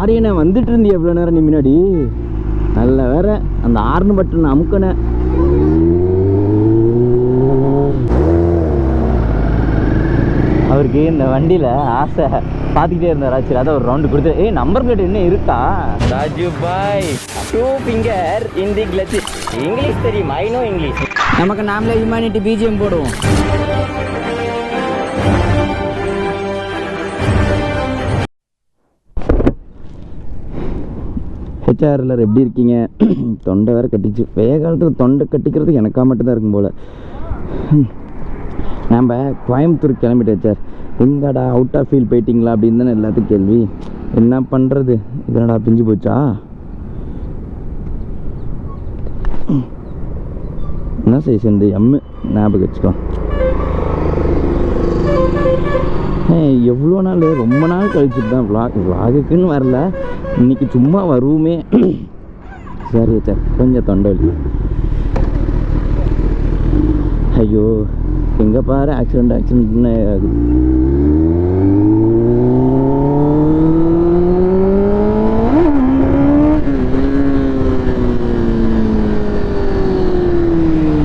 லாரியை வந்துட்டு இருந்தியா எவ்வளோ நேரம் நீ முன்னாடி? நல்ல வேற அந்த ஆர்னு பட்டன் அமுக்கன. அவருக்கு இந்த வண்டியில் ஆசை பார்த்துக்கிட்டே இருந்தார். சரி அதான் ஒரு ரவுண்டு கொடுத்து நம்பர் பிளேட் என்ன இருக்கா? ராஜு பாய் 2 ஃபிங்கர் இன் தி கிளட்ச். இங்கிலீஷ் தெரியும், ஐ நோ இங்கிலீஷ். நமக்கு நாமளே ஹியூமனிட்டி பிஜிஎம் போடுவோம். ஹெச்ஆர்எல்லர் எப்படி இருக்கீங்க? தொண்டை வேறு கட்டிச்சு. வேக காலத்தில் தொண்டை கட்டிக்கிறதுக்கு எனக்கா மட்டும்தான் இருக்கும் போல். நம்ம கோயம்புத்தூர் கிளம்பிட்டேன் சார். எங்கடா அவுட் ஆஃப் ஃபீல் போயிட்டீங்களா அப்படின்னு தானே எல்லாத்துக்கும் கேள்வி. என்ன பண்ணுறது, இதனடா பிஞ்சு போச்சா? என்ன சைஸ் இந்த எம்மு ஞாபகம் வச்சுக்கலாம். எவ்வளோ நாள், ரொம்ப நாள் கழிச்சுட்டு தான் விளாகுக்குன்னு வரல. இன்னைக்கு சும்மா வருவோமே. சரி சார், கொஞ்சம் தொண்டை வலி. ஐயோ எங்கே பாரு ஆக்சிடென்ட்னு ஆகுது.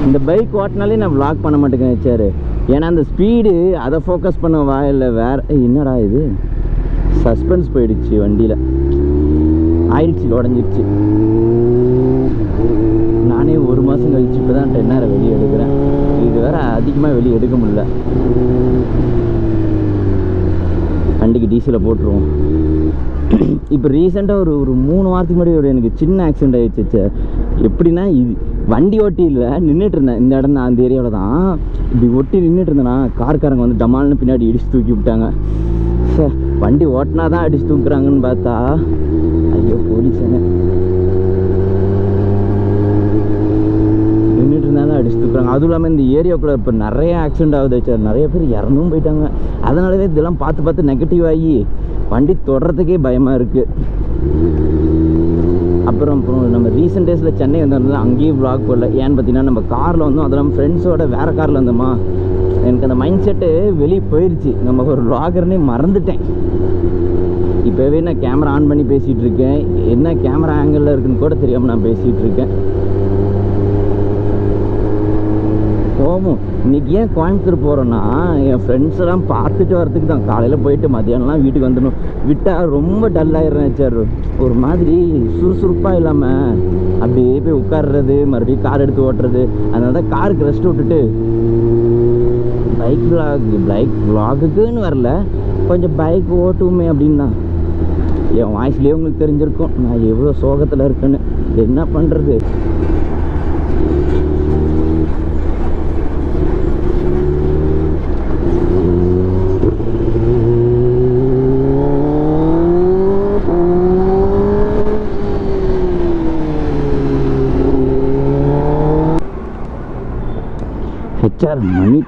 இந்த பைக் ஓட்டினாலே நான் vlog பண்ண மாட்டேங்க சார். ஏன்னா அந்த ஸ்பீடு அதை ஃபோக்கஸ் பண்ணவா இல்லை வேற என்னடா இது? சஸ்பென்ஸ் போயிடுச்சு வண்டியில், ஆயில் சீல் உடஞ்சிடுச்சு. நானே ஒரு மாதம் கழிச்சு இப்போ தான் 10 வெளியே எடுக்கிறேன். இது வேற அதிகமாக வெளியே எடுக்க முடியல. வண்டிக்கு டீசலை போட்டுருவோம். இப்போ ரீசெண்டாக ஒரு 3 வாரத்துக்கு முன்னாடி எனக்கு சின்ன ஆக்சிடென்ட் ஆகிடுச்சு. எப்படின்னா இது வண்டி ஓட்டி இல்லை, நின்றுட்டு இருந்தேன். இந்த இடம் தான், அந்த ஏரியாவில் தான். இப்படி ஒட்டி நின்றுட்டு இருந்தேன்னா கார்காரங்க வந்து டமால்னு பின்னாடி இடிச்சு தூக்கி விட்டாங்க. சார் வண்டி ஓட்டினா தான் அடிச்சு தூக்குறாங்கன்னு பார்த்தா ஐயோ போலீஸாங்க. நின்றுட்டு இருந்தாலும் அடிச்சு தூக்குறாங்க. அதுவும் இல்லாமல் இந்த ஏரியாவுக்குள்ள இப்போ நிறைய ஆக்சிடென்ட் ஆகுது சார். நிறைய பேர் இறந்தும் போயிட்டாங்க. அதனாலவே இதெல்லாம் பார்த்து நெகட்டிவ் ஆகி வண்டி தொடறதுக்கே பயமாக இருக்குது. அப்புறம் நம்ம ரீசெண்ட் டேஸில் சென்னை வந்தோம்னா அங்கேயும் vlog போடல. ஏன்னு பார்த்தீங்கன்னா நம்ம காரில் வந்தோம், அதெல்லாம் ஃப்ரெண்ட்ஸோட வேறு காரில் வந்தோமா. எனக்கு அந்த மைண்ட் செட்டு வெளியே போயிடுச்சு. நம்ம ஒரு vloggerனே மறந்துட்டேன். இப்போவே நான் கேமரா ஆன் பண்ணி பேசிகிட்டு இருக்கேன். என்ன கேமரா ஆங்கிளில் இருக்குன்னு கூட தெரியாமல் நான் பேசிகிட்டு இருக்கேன். போவோம். இன்றைக்கி ஏன் கோயம்புத்தூர் போகிறோன்னா என் ஃப்ரெண்ட்ஸ் எல்லாம் பார்த்துட்டு வரதுக்கு தான். காலையில் போயிட்டு மதியானம்லாம் வீட்டுக்கு வந்துடணும். விட்டால் ரொம்ப டல்லாகிடுறேன் சார். ஒரு மாதிரி சுறுசுறுப்பாக இல்லாமல் அப்படியே போய் உட்கார்றது, மறுபடியும் கார் எடுத்து ஓட்டுறது. அதனால தான் காருக்கு ரெஸ்ட் விட்டுட்டு பைக் vlogக்குன்னு வரல, கொஞ்சம் பைக் ஓட்டுவோமே அப்படின்னு தான். என் வாய்ஸ்லேயே உங்களுக்கு தெரிஞ்சிருக்கும் நான் எவ்வளோ சோகத்தில் இருக்குன்னு. என்ன பண்ணுறது? ஹெச்ஆர் மணி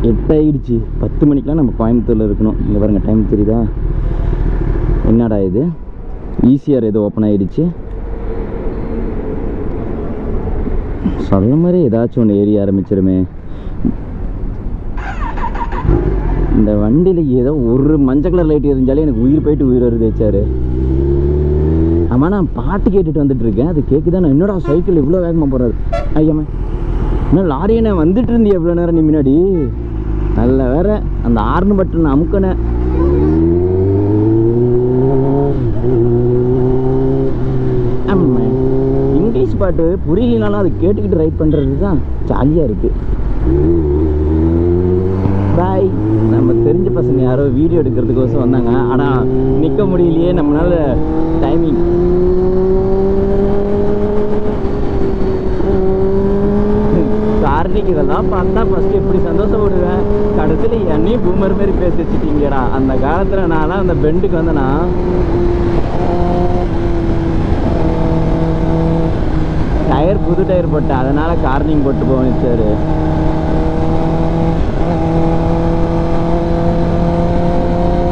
8 ஆகிடுச்சு. 10 மணிக்கெலாம் நம்ம கோயம்புத்தூரில் இருக்கணும். இங்கே பாருங்கள், டைம் தெரியுதா? என்னடா இது, ஈசிஆர் ஏதோ ஓப்பன் ஆகிடுச்சு. சொல்ல மாதிரி ஏதாச்சும் ஒன்று ஏறி ஆரம்பிச்சிருமே. இந்த வண்டியில் ஏதோ ஒரு மஞ்சள் கலர் லைட் எரிஞ்சாலே எனக்கு உயிர் போயிட்டு உயிர் வருது ஹெச்ஆர். ஆமாம், நான் பாட்டு கேட்டுட்டு வந்துட்டுருக்கேன். அது கேட்குதான். நான் என்னோட சைக்கிள் இவ்வளோ வேகமாக போகிறாரு. ஐயம்மா, இன்னும் லாரியை வந்துட்டு இருந்தியா எவ்வளோ நேரம் நீ முன்னாடி? நல்ல வேற அந்த ஆர்னு பட்டன் அமுக்கன. இங்கிலீஷ் பாட்டு புரியலனாலும் அது கேட்டுக்கிட்டு ரைட் பண்ணுறது தான் ஜாலியாக இருக்குது. பாய். நம்ம தெரிஞ்ச பசங்க யாரோ வீடியோ எடுக்கிறதுக்கோசம் வந்தாங்க. ஆனால் நிற்க முடியலையே நம்மளால. டைமிங் கார்னிக்கு இதெல்லாம் பார்த்தா ஃபஸ்ட்டு எப்படி சந்தோஷப்படுவேன். கடைசியில் என்னையும் பூமர் மாரி பேசி வச்சுட்டீங்கடா. அந்த காலத்தில் நான்லாம் அந்த பெண்டுக்கு வந்தேன்னா டயர் புது டயர் போட்டேன். அதனால் கார்னிங் போட்டு போவேன் சார்.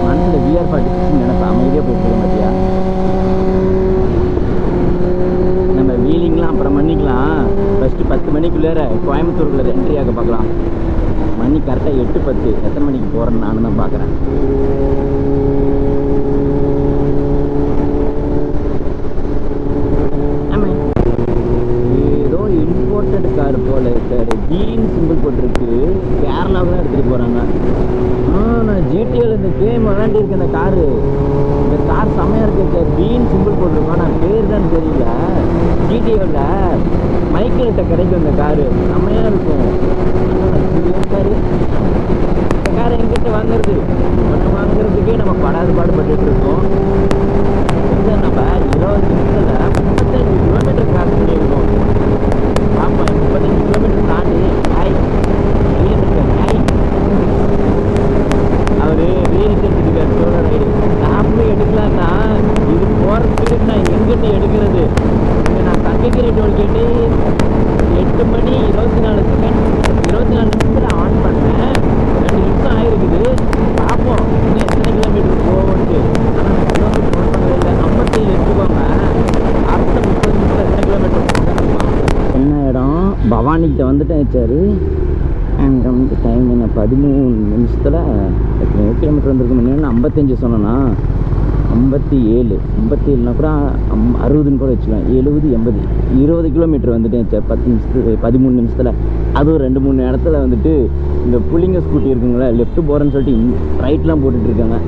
மனசில் விஆர் 46 நினைப்பேன். அமைதியாக போயிட்டு பார்த்தியா? நம்ம வீலிங்லாம் அப்புறம் பண்ணிக்கலாம். ஃபஸ்ட்டு 10 மணிக்குள்ளே கோயம்புத்தூருக்குள்ளே என்ட்ரியாக பார்க்கலாம். மணி கரெக்டாக 8:10. எத்தனை மணிக்கு போகிறேன்னு நானும் தான் பார்க்குறேன். போகிறாங்க. நான் ஜிடிஏல இந்த கேம் விளாண்டிருக்கேன். இந்த கார் செம்மையாக இருக்கு. பீன் சிம்பிள் போட்டிருக்கோம். நான் பேர் தான் தெரியல. ஜிடிஏவில் மைக்கிள்கிட்ட கிடைக்கும் இந்த காரு. செம்மையாக இருக்கும். காரு இந்த காரை எங்கிட்ட வாங்குறதுக்கே நம்ம பாடுபட்டு இருக்கோம். நம்ம 20 நிமிஷத்தில் 35 கிலோமீட்டர் கிராஸ் பண்ணியிருக்கோம். ஆமாம், 35 கிலோமீட்டர் தாண்டி அவர் ரீல்ஸ் எடுத்துருக்காரு. சோழ ரைடு நாமளும் எடுக்கலான்னா இது போகிறதுக்கு நான் எங்கிட்ட எடுக்கிறது. நான் தங்ககிரி டோல்கேட்டு 8 மணி 24 செகண்ட் 24 நிமிஷத்தில் ஆன் பண்ணேன். 2 நிமிஷம் ஆகிருக்குது. பார்ப்போம் இன்னும் எத்தனை கிலோமீட்டர் போகும்ட்டு. ஆனால் நான் கிலோமீட்டர் ஃபோன் பண்ணவே இல்லை. 57 எடுத்துக்கோங்க. அடுத்த 30 நிமிஷத்தில் எத்தனை கிலோமீட்டர் போகணுமா? என்ன இடம் பவானிக்கிட்ட வந்துட்டேன். சரி, அங்கே வந்து டைம் என்ன 13 நிமிஷத்தில் எத்தனை கிலோமீட்டர் வந்திருக்கும். என்னென்னா 55 சொன்னேன்னா 57னா கூட 60ன்னு கூட வச்சுக்கலாம். 70 80 20 கிலோமீட்டர் வந்துட்டேன் சார் 13 நிமிஷத்தில். அதுவும் 2-3 இடத்துல வந்துட்டு இந்த புள்ளிங்க ஸ்கூட்டி இருக்குங்களா, லெஃப்ட் போகிறேன்னு சொல்லிட்டு ரைட்லாம் போட்டுட்ருக்காங்க.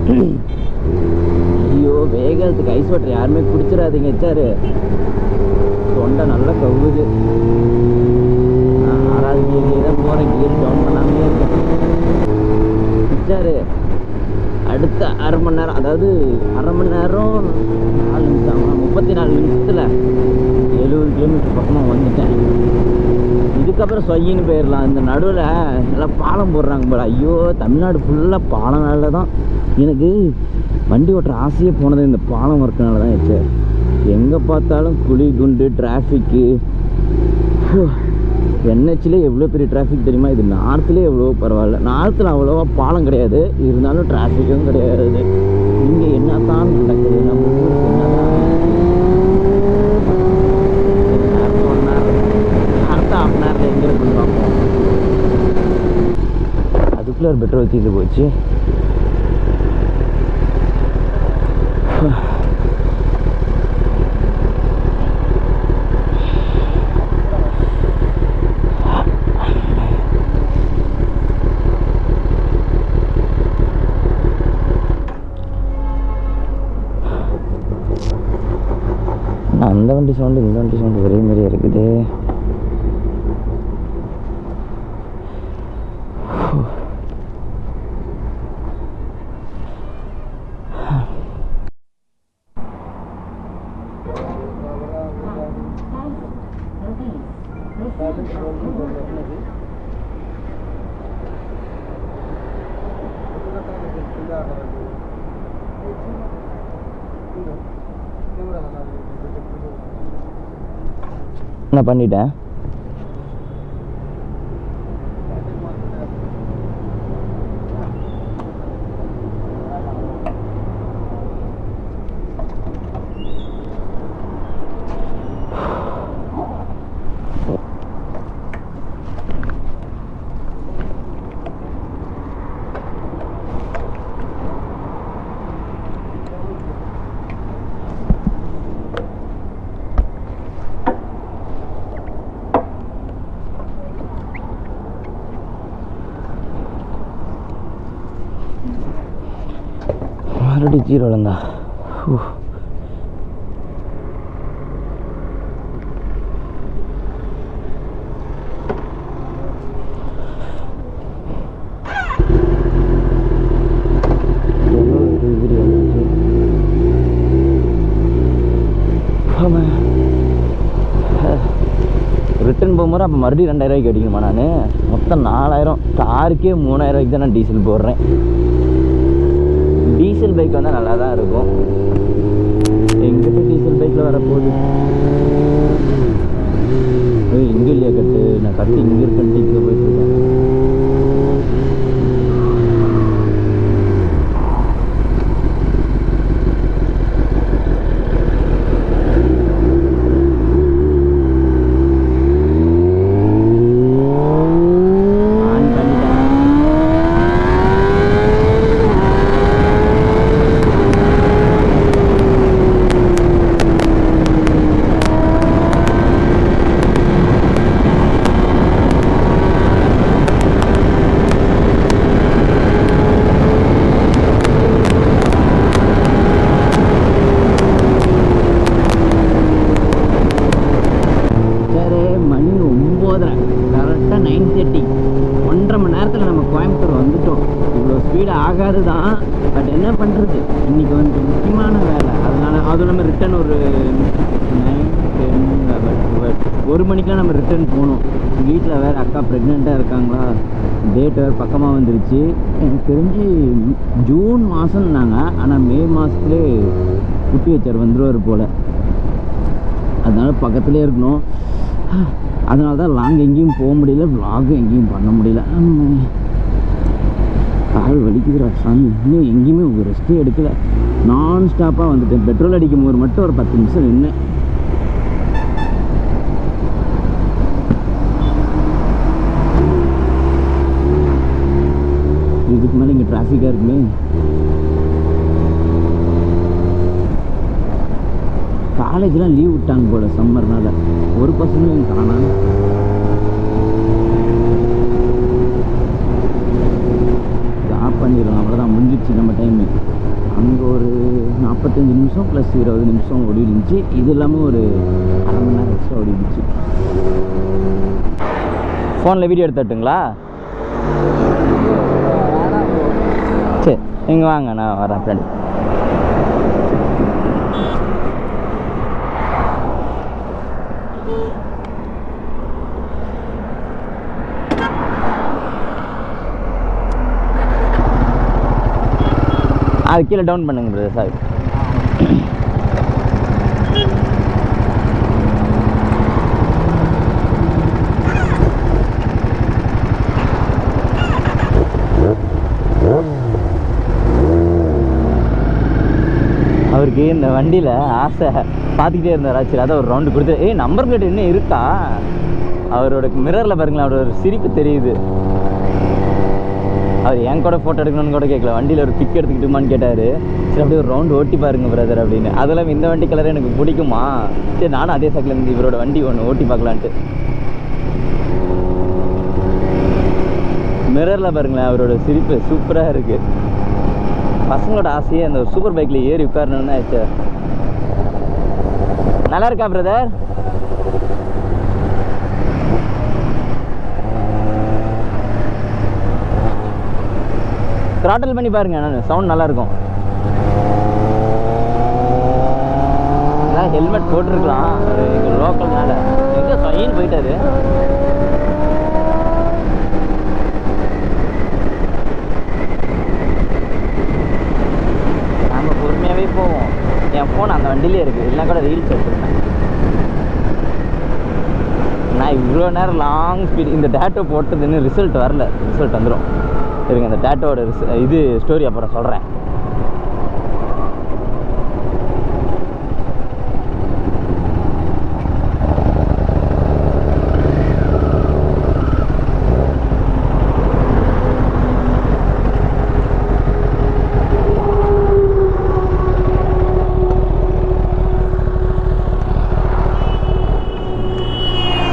ஐயோ, வேகத்துக்கு ஐஸ் வாட்டர் யாருமே குடிச்சிடாதீங்க சார். தொண்டை நல்லா கவுது. 6வது கியர்லேயே தான் போகிறேன். கியர் டவுன் பண்ணாமே இருக்கேன் சார். அடுத்த அரை மணி நேரம், அதாவது அரை மணி நேரம் 4 நிமிஷம் 34 நிமிஷத்தில் 70 கிலோமீட்டர் பக்கமாக வந்துட்டேன். இதுக்கப்புறம் சொயின்னு போயிடலாம். இந்த நடுவில் நல்லா பாலம் போடுறாங்க போல. ஐயோ, தமிழ்நாடு ஃபுல்லாக பாலம்னால தான் எனக்கு வண்டி ஓட்டுற ஆசையே போனது. இந்த பாலம் ஒர்க்குனால தான் சார். எங்கே பார்த்தாலும் குழி குண்டு டிராஃபிக்கு. என்ஹெச்லேயே எவ்வளோ பெரிய டிராஃபிக் தெரியுமா? இது நார்த்துலேயே எவ்வளோ பரவாயில்ல. நார்த்தில் அவ்வளோவா பாலம் கிடையாது, இருந்தாலும் டிராஃபிக்கும் கிடையாது. இங்கே என்ன தான் நடக்குது நம்ம ஊருக்கு? என்னதான் 1 நேரம் அடுத்த 1/2 நேரத்தில் எங்கே இருக்குன்னு பார்ப்போம். அதுக்குள்ளே ஒரு பெட்ரோல் தீர்ந்து போச்சு. அந்த வண்டி சவுண்டு இந்த வண்டி சவுண்டு ஒரே மாதிரியே இருக்குது. நான் பண்ணிட்டேன். மறுபடியும் ஜீரோலந்தா. ரிட்டர்ன் போகும்போது அப்போ மறுபடியும் 2000 ரூபாய்க்கு அடிக்கணுமா? நான் மொத்தம் 4000. காருக்கே 3000 ரூபாய்க்கு தான் நான் டீசல் போடுறேன். டீசல் பைக் வந்தால் நல்லா தான் இருக்கும். எங்கிட்ட டீசல் பைக்கில் வரப்போகுது. இங்கே இல்லையா கட்டு? நான் கட்டு இங்கே இருக்கேன். இங்கே போயிட்டுருக்கேன். ஸ்பீடு ஆகாது தான். பட் என்ன பண்ணுறது, இன்றைக்கி வந்து முக்கியமான வேலை, அதனால் அதுவும் இல்லாமல் ரிட்டன் ஒரு 9, 10, 11, 12 1 மணிக்கெலாம் நம்ம ரிட்டன் போகணும். வீட்டில் வேறு அக்கா ப்ரெக்னெண்ட்டாக இருக்காங்களா, டேட் வேறு பக்கமாக வந்துருச்சு. எனக்கு தெரிஞ்சு ஜூன் மாதம்னாங்க, ஆனால் மே மாதத்துலேயே குட்டி வச்சார் வந்துடுவார் போல். அதனால் பக்கத்துலேயே இருக்கணும். அதனால தான் லாங் எங்கேயும் போக முடியல, விலாகும் எங்கேயும் பண்ண முடியல. கால் வலிக்குதுடா சாமி. இன்னும் எங்கேயுமே ஒரு ரெஸ்ட்டே எடுக்கலை, நான் ஸ்டாப்பாக வந்துட்டேன். பெட்ரோல் அடிக்கும் போது மட்டும் ஒரு 10 நிமிஷம் நின்று. இதுக்கு மேலே இங்கே டிராஃபிக்காக இருக்குமே. காலேஜ்லாம் லீவ் விட்டாங்க போல சம்மர்னால, ஒரு பசங்களும் காணாம. ஸ்டாப் பண்ணிடலாம், அவ்வளோதான், முடிஞ்சிடுச்சு நம்ம டைமு. அங்கே ஒரு 45 நிமிஷம் ப்ளஸ் 20 நிமிஷம் ஓடி இருந்துச்சு. இது இல்லாமல் ஒரு அரை மணி நேரம் எக்ஸ்ட்ரா ஓடி இருந்துச்சு. ஃபோனில் வீடியோ எடுத்துட்டுங்களா? சரி, நீங்கள் வாங்க, நான் வரேன் ஃப்ரெண்ட். அது கீழே டவுன் பண்ணுங்க பிரதர். சாரி. அவருக்கு இந்த வண்டியில் ஆசை பார்த்துக்கிட்டே இருந்தார். ஆச்சு அதான் ஒரு ரவுண்டு கொடுத்து, நம்பர் பிளேட் இன்னும் இருக்கா? அவரோட மிரரில் பாருங்களேன், அவரோட ஒரு சிரிப்பு தெரியுது. அவர் என் கூட ஃபோட்டோ எடுக்கணும்னு கூட கேட்கல, வண்டியில் ஒரு பிக் எடுத்துக்கிட்டுமான்னு கேட்டார். சரி அப்படியே ஒரு ரவுண்டு ஓட்டி பாருங்க பிரதர் அப்படின்னு. அதெல்லாம் இந்த வண்டி கலர் எனக்கு பிடிக்குமா, சரி நானும் அதே சைக்கிள் இருந்து இவரோட வண்டி ஒன்று ஓட்டி பார்க்கலான்ட்டு. மிரரில் பாருங்களேன், அவரோட சிரிப்பு சூப்பராக இருக்குது. பசங்களோட ஆசையே அந்த சூப்பர் பைக்கில் ஏறி உட்காரணுன்னு ஆச்சு. நல்லா இருக்கா பிரதர்? த்ராட்டில் பண்ணி பாருங்க, சவுண்ட் நல்லாயிருக்கும். ஹெல்மெட் போட்டிருக்கலாம், எங்கள் லோக்கல்னால. எங்கே சைன் போயிட்டாரு. நம்ம பொறுமையாகவே போவோம். என் ஃபோன் அந்த வண்டியிலே இருக்குது, இல்லைனா கூட ரீல்ஸ் எடுத்துருந்தேன். நான் இவ்வளோ நேரம் லாங் ஸ்பீட் இந்த டேட்டோ போட்டது இன்னும் ரிசல்ட் வரல. ரிசல்ட் வந்துடும் இருங்க, இந்த டேட்டோட இது ஸ்டோரி அப்புறம் சொல்கிறேன்.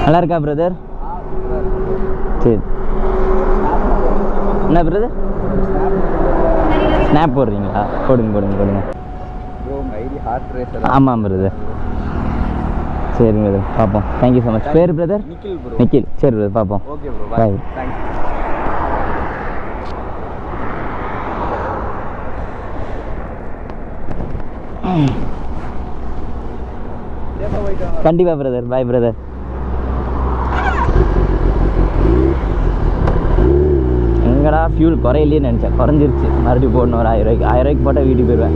நல்லா இருக்கா பிரதர்? சரி. என்ன பிரதர், ஸ்னாப் போடுறீங்களா? போடுங்க போடுங்க போடுங்க. ஆமாம் பிரதர். சரிங்க பிரதர், பார்ப்போம். Thank you so much. பேர் பிரதர்? நிக்கில். சரி பிரதர், பார்ப்போம். ஓகே ப்ரோ, பாய். தேங்க்ஸ். கண்டிப்பாக பிரதர். பாய் பிரதர். எங்கடா ஃபியூல் குறையிலேன்னு நினச்சேன், குறைஞ்சிருச்சு. மறுபடியும் போடணும் ஒரு 1000 ரூபாய்க்கு. 1000 ரூபாய்க்கு போட்டால் வீட்டுக்கு போயிடுவேன்.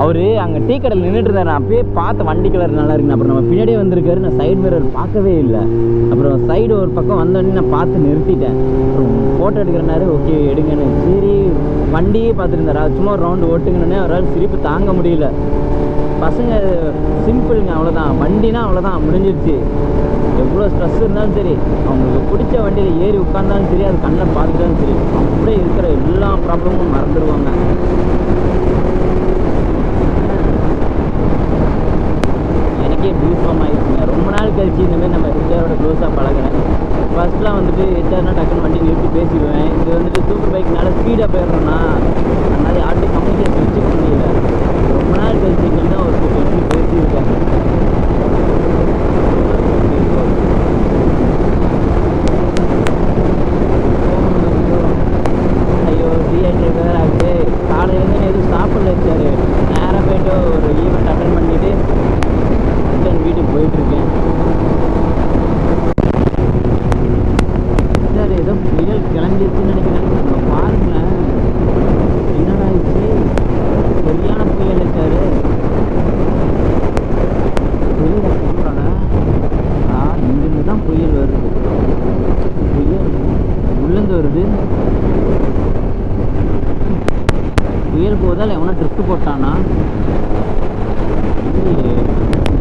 அவர் அங்கே டீ கடையில் நின்றுட்டு இருந்தார். நான் அப்பயே பார்த்த வண்டி கலர் நல்லா இருக்குன்னு. அப்புறம் நம்ம பின்னாடியே வந்திருக்காரு, நான் சைடு மிரர் பார்க்கவே இல்லை. அப்புறம் சைடு ஒரு பக்கம் வந்தோடனே நான் பார்த்து நிறுத்திட்டேன். அப்புறம் ஃபோட்டோ எடுக்கிறனாரு, ஓகே எடுங்கன்னு. சரி வண்டியே பார்த்துருந்தாரா, சும்மா ஒரு ரவுண்டு ஓட்டுங்கன்னு. அவரால் சிரிப்பு தாங்க முடியல. பசங்க சிம்பிளுங்க, அவ்வளோதான். வண்டினா அவ்வளோதான், முடிஞ்சிருச்சு. எவ்வளோ ஸ்ட்ரெஸ் இருந்தாலும் சரி, அவங்களுக்கு பிடிச்ச வண்டியில் ஏறி உட்காந்தாலும் சரி, அது கண்ணில் பார்த்துட்டாலும் சரி, அப்படியே இருக்கிற எல்லா ப்ராப்ளமும் மறந்துடுவாங்க. எனக்கே பியூஸ்ஃபார்ம் ஆகிடுச்சுங்க. ரொம்ப நாள் கழிச்சு இந்தமாதிரி நம்ம ஹெச்ஆரோட க்ளோஸாக பழகிறேன். ஃபர்ஸ்ட்லாம் வந்துட்டு ஹெச்ஆர்னா டக்குன்னு வண்டி நிறுத்தி பேசிடுவேன். இது வந்துட்டு சூப்பர் பைக்னால ஸ்பீடாக போயிடுறோன்னா அதனால யார்கிட்டையும் கம்யூனிகேஷன் வச்சுக்க முடியல. ரொம்ப நாள் கழிச்சு தான் ஒரு எப்படி பேசியிருக்காங்க. ஐயோ டீஹைட்ரேட் வேறு ஆகுது. காலையிலேருந்து எதுவும் சாப்பிடல சார். நேராக போய்ட்டு ஒரு ஈவெண்ட் அட்டன் பண்ணிவிட்டு ரிட்டர்ன் வீட்டுக்கு போயிட்டுருக்கேன். சார் ஏதோ புயல் கிளம்பிடுச்சுன்னு நினைக்கிறேன். நம்ம பாருங்களேன் என்னடா ஆயிடுச்சு, சரியான புயல் சார். புயல் சொல்கிறாங்க இங்கிருந்து தான் புயல் வருது. புயல் உள்ளேருந்து வருது. புயல் போதால் எவனா ட்ரிஸ்ட் போட்டானா? இந்த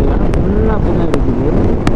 இடம் ஃபுல்லாக அப்படி தான் இருக்குது.